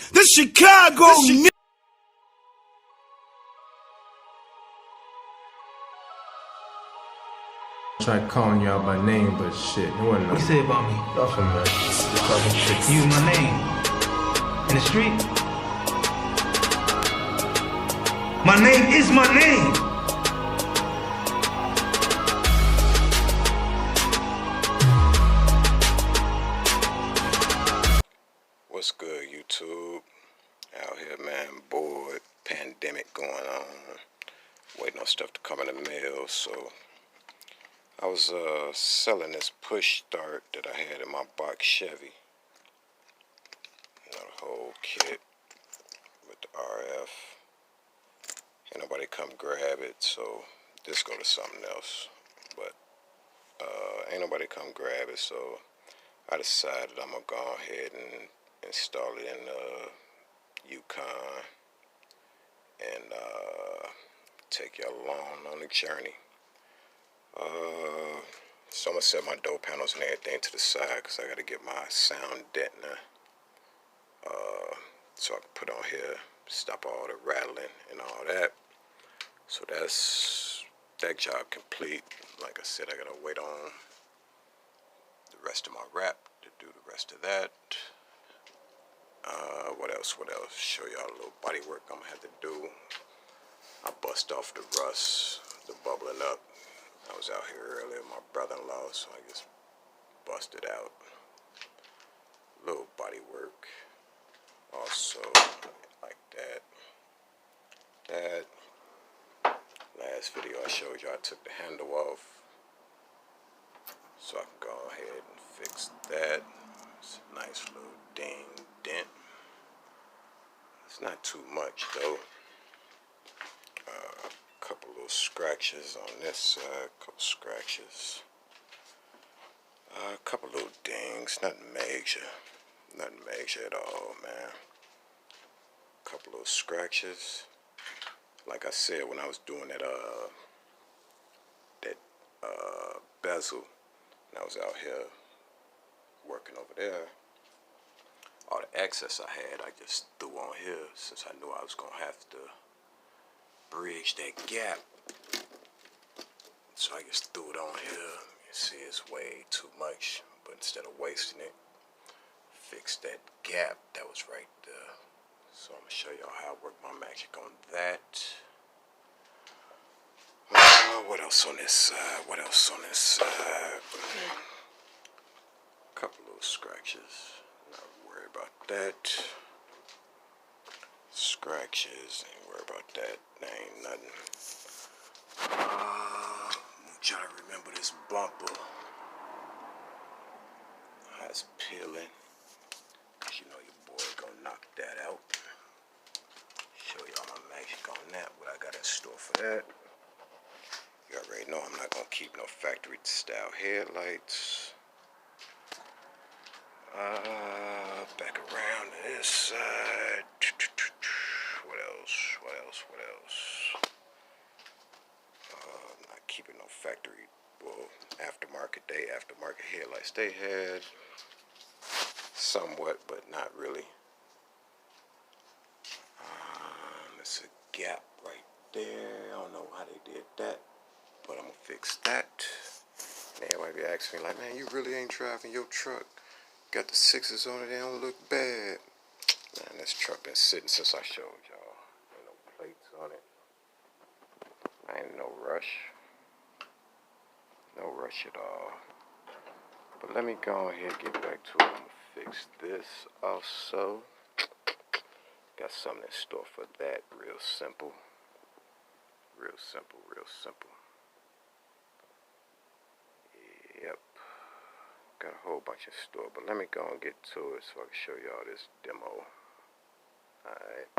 The Chicago Tried calling y'all by name, but shit, it wasn't What you say about me? nothing, man. Just talking shit. You my name. In the street? My name is my name. What's good, YouTube? Out here, man, bored, pandemic going on, waiting on stuff to come in the mail. So I was selling this push start that I had in my box Chevy. You know, the whole kit with the RF. Ain't nobody come grab it, so this go to something else. But ain't nobody come grab it, so I decided I'm gonna go ahead and install it in yukon and take y'all along on the journey. So I'm gonna set my door panels and everything to the side because I gotta get my sound deadener so I can put on here, stop all the rattling and all that. So that's that job complete. Like I said, I gotta wait on the rest of my wrap to do the rest of that. What else? Show y'all a little body work I'm gonna have to do. I bust off the rust, the bubbling up. I was out here earlier with my brother-in-law, so I just busted out. Little body work. Also, like that. Last video I showed you, I took the handle off. So I can go ahead and fix that. It's a nice little dent. It's not too much though. A couple little scratches on this side, couple scratches. A couple little dings, nothing major at all, man. Couple little scratches. Like I said, when I was doing that bezel, and I was out here working over there, all the excess I had, I just threw on here since I knew I was gonna have to bridge that gap. So I just threw it on here. You see, it's way too much, but instead of wasting it, fix that gap that was right there. So I'm gonna show y'all how I work my magic on that. What else on this side? Couple little scratches. Not worry about that. Scratches, ain't worry about that. That ain't nothing. I'm trying to remember this bumper. How it's peeling. Cause you know your boy gonna knock that out. Show y'all my magic on that. What I got in store for that. You already know I'm not gonna keep no factory style headlights. Back around to this side. What else? I'm not keeping no factory, well, aftermarket headlights. They had somewhat, but not really. There's a gap right there. I don't know how they did that, but I'm gonna fix that. And everybody be asking me like, man, you really ain't driving your truck. Got the 6s on it, they don't look bad. Man, this truck been sitting since I showed y'all. Ain't no plates on it. Ain't no rush. No rush at all. But let me go ahead and get back to it. I'm gonna fix this also. Got something in store for that. Real simple. Yep. Got a whole bunch in store, but let me go and get to it so I can show y'all this demo. Alright.